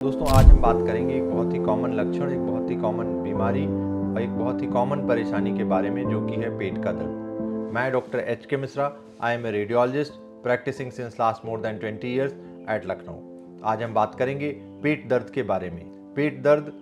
दोस्तों आज हम बात करेंगे एक बहुत ही कॉमन लक्षण, एक बहुत ही कॉमन बीमारी और एक बहुत ही कॉमन परेशानी के बारे में, जो कि है पेट का दर्द। मैं doctor H K Mishra, I am a radiologist practicing since last more than 20 years at Lucknow. आज हम बात करेंगे पेट दर्द के बारे में। पेट दर्द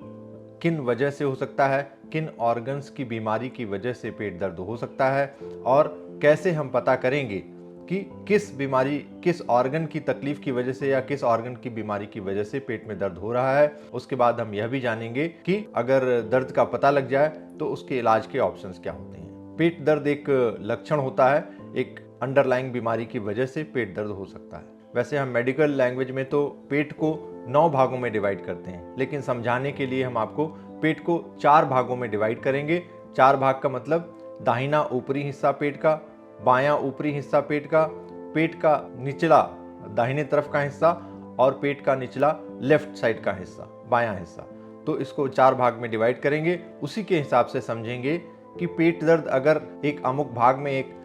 किन वजह से हो सकता है, किन ऑर्गन्स की बीमारी की वजह से पेट दर्द हो सकता है और कैसे हम पता करेंगे कि किस बीमारी, किस ऑर्गन की तकलीफ की वजह से या किस ऑर्गन की बीमारी की वजह से पेट में दर्द हो रहा है। उसके बाद हम यह भी जानेंगे कि अगर दर्द का पता लग जाए तो उसके इलाज के ऑप्शंस क्या होते हैं। पेट दर्द एक लक्षण होता है, एक अंडरलाइंग बीमारी की वजह से पेट दर्द हो सकता है। वैसे हम मेडिकल लैंग्वेज में तो पेट को 9 भागों में डिवाइड करते हैं, लेकिन समझाने के लिए हम आपको पेट को 4 भागों में डिवाइड करेंगे। 4 भाग का मतलब दाहिना ऊपरी हिस्सा पेट का, बायां ऊपरी हिस्सा पेट का निचला दाहिने तरफ का हिस्सा और पेट का निचला लेफ्ट साइड का हिस्सा, बायां हिस्सा। तो इसको 4 भाग में डिवाइड करेंगे। उसी के हिसाब से समझेंगे कि पेट दर्द अगर एक अमुक भाग में, एक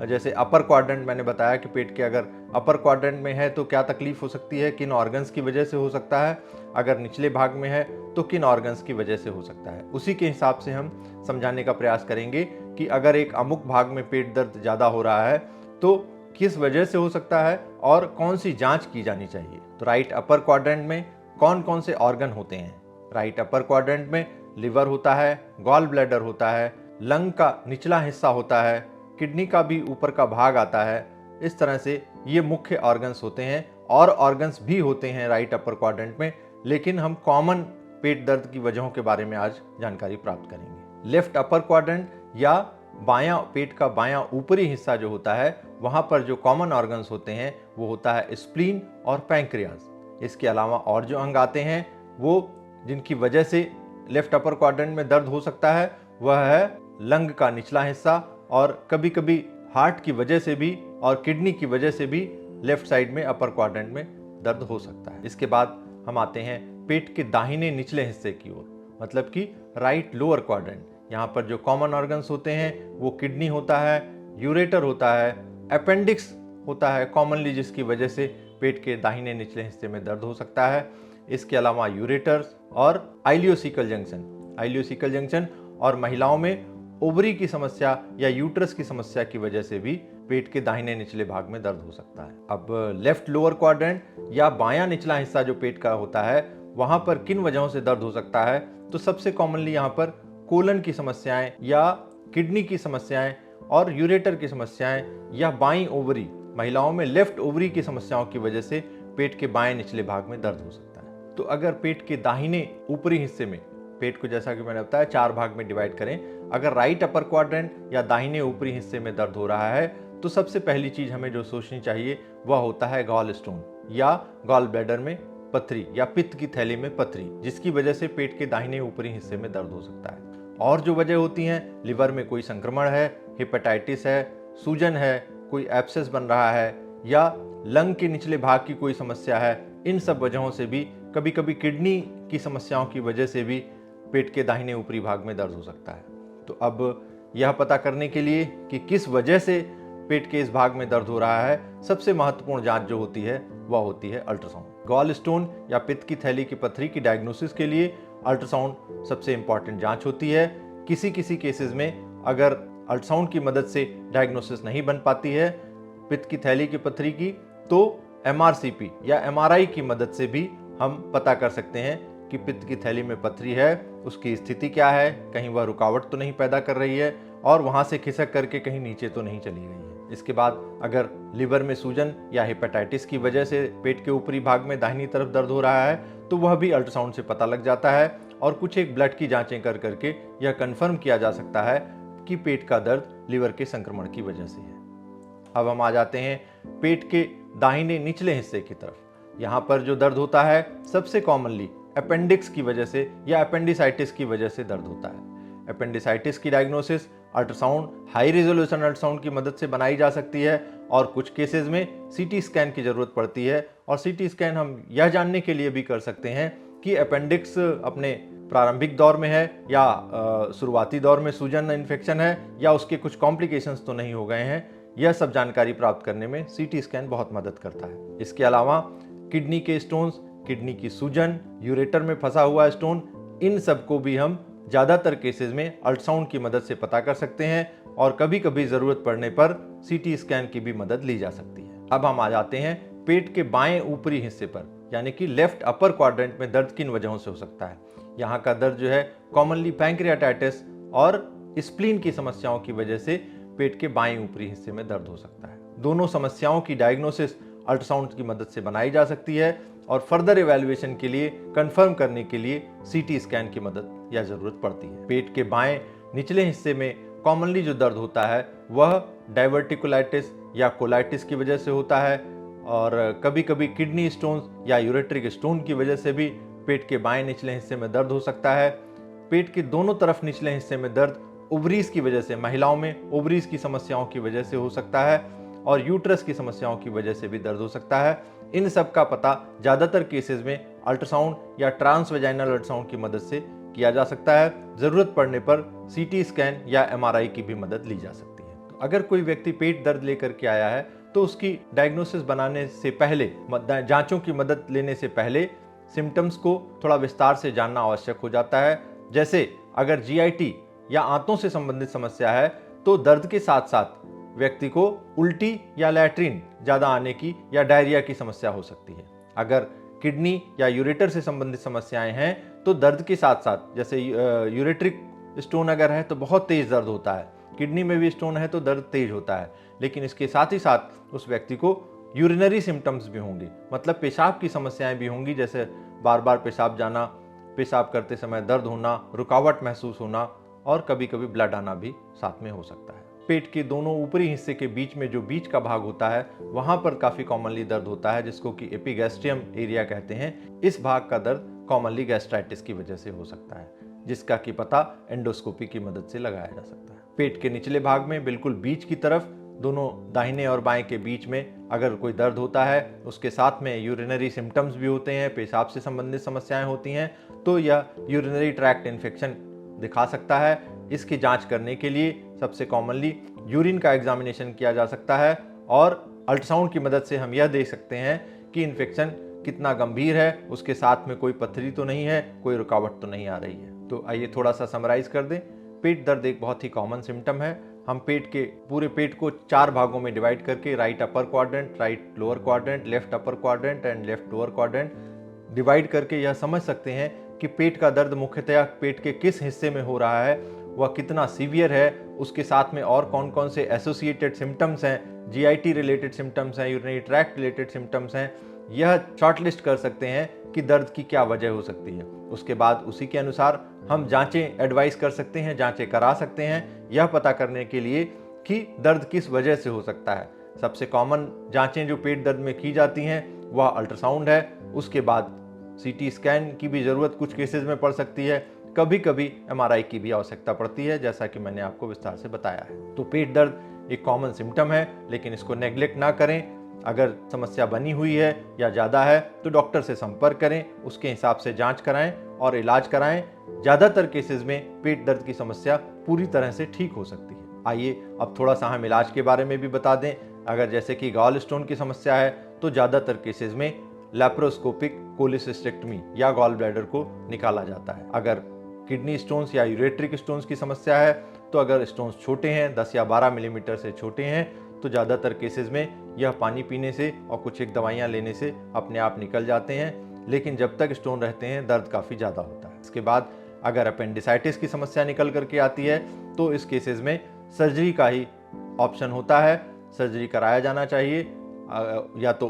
जैसे अपर क्वाड्रेंट मैंने बताया कि पेट के अगर अपर क्वाड्रेंट में है तो क्या तकलीफ हो सकती है, किन ऑर्गन्स की वजह से हो सकता है, अगर निचले भाग में है तो किन ऑर्गन्स की वजह से हो सकता है। उसी के हिसाब से हम समझाने का प्रयास करेंगे कि अगर एक अमुक भाग में पेट दर्द ज़्यादा हो रहा है तो किस वजह से हो सकता है और कौन सी जांच की जानी चाहिए। तो राइट अपर क्वाड्रेंट में कौन कौन से ऑर्गन होते हैं। राइट अपर क्वाड्रेंट में लिवर होता है, गॉल ब्लैडर होता है, लंग का निचला हिस्सा होता है, किडनी का भी ऊपर का भाग आता है। इस तरह से ये मुख्य ऑर्गन्स होते हैं। और ऑर्गन्स भी होते हैं राइट अपर क्वाड्रेंट में, लेकिन हम कॉमन पेट दर्द की वजहों के बारे में आज जानकारी प्राप्त करेंगे। लेफ्ट अपर क्वाड्रेंट या बायां, पेट का बायां ऊपरी हिस्सा जो होता है, वहां पर जो कॉमन ऑर्गन्स होते हैं वो होता है स्प्लीन और पैंक्रियाज। इसके अलावा और जो अंग आते हैं वो जिनकी वजह से लेफ्ट अपर क्वाड्रेंट में दर्द हो सकता है वह है लंग का निचला हिस्सा, और कभी कभी हार्ट की वजह से भी और किडनी की वजह से भी लेफ्ट साइड में अपर क्वाड्रेंट में दर्द हो सकता है। इसके बाद हम आते हैं पेट के दाहिने निचले हिस्से की ओर, मतलब कि राइट लोअर क्वाड्रेंट। यहाँ पर जो कॉमन ऑर्गन्स होते हैं वो किडनी होता है, यूरेटर होता है, अपेंडिक्स होता है कॉमनली, जिसकी वजह से पेट के दाहिने निचले हिस्से में दर्द हो सकता है। इसके अलावा यूरेटर्स और आइलियोसिकल जंक्शन और महिलाओं में ओवरी की समस्या या यूट्रस की समस्या की वजह से भी पेट के दाहिने निचले भाग में दर्द हो सकता है। अब लेफ्ट लोअर क्वाड्रेंट या बायां निचला हिस्सा जो पेट का होता है, वहां पर किन वजहों से दर्द हो सकता है। तो सबसे कॉमनली यहाँ पर कोलन की समस्याएं या किडनी की समस्याएं और यूरेटर की समस्याएं या बाईं ओवरी, महिलाओं में लेफ्ट ओवरी की समस्याओं की वजह से पेट के बाएं निचले भाग में दर्द हो सकता है। तो अगर पेट के दाहिने ऊपरी हिस्से में, पेट को जैसा कि मैंने बताया 4 भाग में डिवाइड करें, अगर राइट अपर क्वाड्रेंट या दाहिने ऊपरी हिस्से में दर्द हो रहा है तो सबसे पहली चीज हमें जो सोचनी चाहिए वह होता है गॉल स्टोन या गॉल ब्लैडर में पथरी या पित्त की थैली में पथरी, जिसकी वजह से पेट के दाहिने ऊपरी हिस्से में दर्द हो सकता है। और जो वजह होती हैं, लिवर में कोई संक्रमण है, हेपेटाइटिस है, सूजन है, कोई एब्सेस बन रहा है या लंग के निचले भाग की कोई समस्या है, इन सब वजहों से भी, कभी कभी किडनी की समस्याओं की वजह से भी पेट के दाहिने ऊपरी भाग में दर्द हो सकता है। तो अब यह पता करने के लिए कि किस वजह से पेट के इस भाग में दर्द हो रहा है, सबसे महत्वपूर्ण जांच जो होती है वह होती है अल्ट्रासाउंड। गॉल स्टोन या पित्त की थैली की पथरी की डायग्नोसिस के लिए अल्ट्रासाउंड सबसे इंपॉर्टेंट जांच होती है। किसी किसी केसेस में अगर अल्ट्रासाउंड की मदद से डायग्नोसिस नहीं बन पाती है पित्त की थैली की पथरी की, तो MRCP या MRI की मदद से भी हम पता कर सकते हैं कि पित्त की थैली में पथरी है, उसकी स्थिति क्या है, कहीं वह रुकावट तो नहीं पैदा कर रही है और वहां से खिसक करके कहीं नीचे तो नहीं चली गई है। इसके बाद अगर लिवर में सूजन या हेपेटाइटिस की वजह से पेट के ऊपरी भाग में दाहिनी तरफ दर्द हो रहा है तो वह भी अल्ट्रासाउंड से पता लग जाता है और कुछ एक ब्लड की जांचें कर करके यह कंफर्म किया जा सकता है कि पेट का दर्द लिवर के संक्रमण की वजह से है। अब हम आ जाते हैं पेट के दाहिने निचले हिस्से की तरफ। यहाँ पर जो दर्द होता है सबसे कॉमनली अपेंडिक्स की वजह से या अपेंडिसाइटिस की वजह से दर्द होता है। अपेंडिसाइटिस की diagnosis ultrasound, high resolution ultrasound की मदद से बनाई जा सकती है और कुछ केसेस में सीटी स्कैन की जरूरत पड़ती है। और सीटी स्कैन हम यह जानने के लिए भी कर सकते हैं कि अपेंडिक्स अपने प्रारंभिक दौर में है या शुरुआती दौर में सूजन इन्फेक्शन है या उसके कुछ कॉम्प्लिकेशंस तो नहीं हो गए हैं। यह सब जानकारी प्राप्त करने में सीटी स्कैन बहुत मदद करता है। इसके अलावा किडनी के स्टोन्स किडनी की सूजन, यूरेटर में फंसा हुआ स्टोन, इन सब को भी हम ज़्यादातर केसेस में अल्ट्रासाउंड की मदद से पता कर सकते हैं और कभी कभी ज़रूरत पड़ने पर सीटी स्कैन की भी मदद ली जा सकती है। अब हम आ जाते हैं पेट के बाएं ऊपरी हिस्से पर, यानी कि लेफ्ट अपर क्वाड्रेंट में दर्द किन वजहों से हो सकता है। यहाँ का दर्द जो है कॉमनली पैंक्रियाटाइटिस और स्प्लीन की समस्याओं की वजह से पेट के बाएं ऊपरी हिस्से में दर्द हो सकता है। दोनों समस्याओं की डायग्नोसिस अल्ट्रासाउंड की मदद से बनाई जा सकती है और फर्दर इवैल्यूएशन के लिए कंफर्म करने के लिए सीटी स्कैन की मदद या जरूरत पड़ती है। पेट के बाएं निचले हिस्से में कॉमनली जो दर्द होता है वह डाइवर्टिकुलाइटिस या कोलाइटिस की वजह से होता है और कभी कभी किडनी स्टोन्स या यूरेट्रिक स्टोन की वजह से भी पेट के बाएं निचले हिस्से में दर्द हो सकता है। पेट के दोनों तरफ निचले हिस्से में दर्द ओवरीज की वजह से, महिलाओं में ओवरीज की समस्याओं की वजह से हो सकता है और यूट्रस की समस्याओं की वजह से भी दर्द हो सकता है। इन सब का पता ज़्यादातर केसेस में अल्ट्रासाउंड या ट्रांसवेजाइनल अल्ट्रासाउंड की मदद से किया जा सकता है। ज़रूरत पड़ने पर सीटी स्कैन या एमआरआई की भी मदद ली जा सकती है। तो अगर कोई व्यक्ति पेट दर्द लेकर के आया है तो उसकी डायग्नोसिस बनाने से पहले, जांचों की मदद लेने से पहले सिम्टम्स को थोड़ा विस्तार से जानना आवश्यक हो जाता है। जैसे अगर जीआईटी या आंतों से संबंधित समस्या है तो दर्द के साथ साथ व्यक्ति को उल्टी या लैट्रिन ज़्यादा आने की या डायरिया की समस्या हो सकती है। अगर किडनी या यूरेटर से संबंधित समस्याएं हैं तो दर्द के साथ साथ, जैसे यूरेट्रिक स्टोन अगर है तो बहुत तेज दर्द होता है, किडनी में भी स्टोन है तो दर्द तेज होता है, लेकिन इसके साथ ही साथ उस व्यक्ति को यूरिनरी सिम्टम्स भी होंगे, मतलब पेशाब की समस्याएं भी होंगी, जैसे बार बार पेशाब जाना, पेशाब करते समय दर्द होना, रुकावट महसूस होना और कभी कभी ब्लड आना भी साथ में हो सकता है। पेट के दोनों ऊपरी हिस्से के बीच में जो बीच का भाग होता है वहां पर काफी कॉमनली दर्द होता है, जिसको कि एपिगैस्ट्रियम एरिया कहते हैं। इस भाग का दर्द कॉमनली गैस्ट्राइटिस की वजह से हो सकता है, जिसका कि पता एंडोस्कोपी की मदद से लगाया जा सकता है। पेट के निचले भाग में बिल्कुल बीच की तरफ, दोनों दाहिने और बाएं के बीच में अगर कोई दर्द होता है, उसके साथ में यूरिनरी सिम्टम्स भी होते हैं, पेशाब से संबंधित समस्याएं होती हैं, तो यह यूरिनरी ट्रैक्ट इन्फेक्शन दिखा सकता है। इसकी जांच करने के लिए सबसे कॉमनली यूरिन का एग्जामिनेशन किया जा सकता है और अल्ट्रासाउंड की मदद से हम यह देख सकते हैं कि इन्फेक्शन कितना गंभीर है, उसके साथ में कोई पथरी तो नहीं है, कोई रुकावट तो नहीं आ रही है। तो आइए थोड़ा सा समराइज कर दें। पेट दर्द एक बहुत ही कॉमन सिम्टम है। हम पूरे पेट को 4 भागों में डिवाइड करके right upper quadrant, right lower quadrant, left upper quadrant and left lower quadrant divide करके यह समझ सकते हैं कि पेट का दर्द मुख्यतः पेट के किस हिस्से में हो रहा है, वह कितना सीवियर है, उसके साथ में और कौन कौन से एसोसिएटेड सिम्टम्स हैं, जीआईटी रिलेटेड सिम्टम्स हैं, यूरिनरी ट्रैक्ट रिलेटेड सिम्टम्स हैं। यह शॉर्टलिस्ट कर सकते हैं कि दर्द की क्या वजह हो सकती है। उसके बाद उसी के अनुसार हम जांचें एडवाइस कर सकते हैं, जांचें करा सकते हैं, यह पता करने के लिए कि दर्द किस वजह से हो सकता है। सबसे कॉमन जांचें जो पेट दर्द में की जाती हैं वह अल्ट्रासाउंड है। उसके बाद सीटी स्कैन की भी ज़रूरत कुछ केसेस में पड़ सकती है, कभी कभी एमआरआई की भी आवश्यकता पड़ती है, जैसा कि मैंने आपको विस्तार से बताया है। तो पेट दर्द एक कॉमन सिम्टम है, लेकिन इसको नेग्लेक्ट ना करें। अगर समस्या बनी हुई है या ज़्यादा है तो डॉक्टर से संपर्क करें, उसके हिसाब से जांच कराएं और इलाज कराएं। ज़्यादातर केसेस में पेट दर्द की समस्या पूरी तरह से ठीक हो सकती है। आइए अब थोड़ा सा हम इलाज के बारे में भी बता दें। अगर जैसे कि गॉल स्टोन की समस्या है तो ज़्यादातर केसेस में लैप्रोस्कोपिक कोलिसिस्टेक्टमी या गॉल ब्लैडर को निकाला जाता है। अगर किडनी स्टोन्स या यूरेट्रिक स्टोन्स की समस्या है तो अगर स्टोन्स छोटे हैं, 10 या 12 मिलीमीटर से छोटे हैं, तो ज़्यादातर केसेस में यह पानी पीने से और कुछ एक दवाइयाँ लेने से अपने आप निकल जाते हैं, लेकिन जब तक स्टोन रहते हैं दर्द काफ़ी ज़्यादा होता है। इसके बाद अगर अपेंडिसाइटिस की समस्या निकल करके आती है तो इस केसेस में सर्जरी का ही ऑप्शन होता है, सर्जरी कराया जाना चाहिए। या तो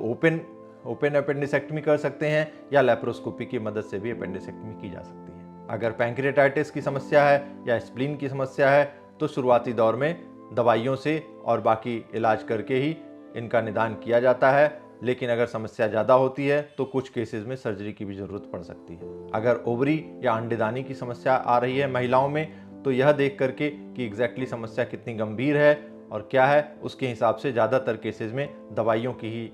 ओपन अपेंडिसेक्टमी कर सकते हैं या लैप्रोस्कोपी की मदद से भी अपेंडिसेक्टमी की जा सकती है। अगर पैंक्रियाटाइटिस की समस्या है या स्प्लीन की समस्या है तो शुरुआती दौर में दवाइयों से और बाकी इलाज करके ही इनका निदान किया जाता है, लेकिन अगर समस्या ज़्यादा होती है तो कुछ केसेस में सर्जरी की भी ज़रूरत पड़ सकती है। अगर ओवरी या अंडेदानी की समस्या आ रही है महिलाओं में तो यह देख करके कि एग्जैक्टली समस्या कितनी गंभीर है और क्या है, उसके हिसाब से ज़्यादातर केसेस में दवाइयों की ही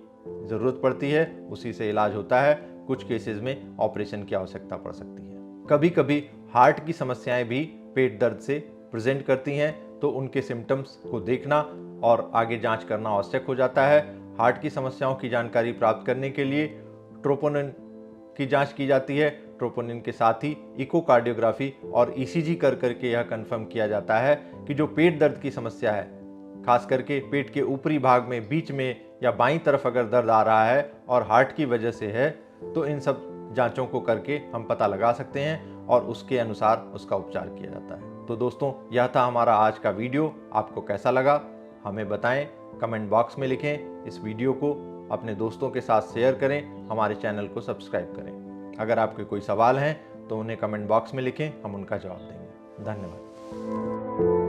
ज़रूरत पड़ती है, उसी से इलाज होता है। कुछ केसेस में ऑपरेशन की आवश्यकता पड़ सकती है। कभी कभी हार्ट की समस्याएं भी पेट दर्द से प्रेजेंट करती हैं, तो उनके सिम्टम्स को देखना और आगे जांच करना आवश्यक हो जाता है। हार्ट की समस्याओं की जानकारी प्राप्त करने के लिए ट्रोपोनिन की जांच की जाती है। ट्रोपोनिन के साथ ही इकोकार्डियोग्राफी और ईसीजी कर करके यह कंफर्म किया जाता है कि जो पेट दर्द की समस्या है, खास करके पेट के ऊपरी भाग में, बीच में या बाईं तरफ अगर दर्द आ रहा है और हार्ट की वजह से है, तो इन सब जांचों को करके हम पता लगा सकते हैं और उसके अनुसार उसका उपचार किया जाता है। तो दोस्तों, यह था हमारा आज का वीडियो। आपको कैसा लगा हमें बताएं, कमेंट बॉक्स में लिखें। इस वीडियो को अपने दोस्तों के साथ शेयर करें, हमारे चैनल को सब्सक्राइब करें। अगर आपके कोई सवाल हैं तो उन्हें कमेंट बॉक्स में लिखें, हम उनका जवाब देंगे। धन्यवाद।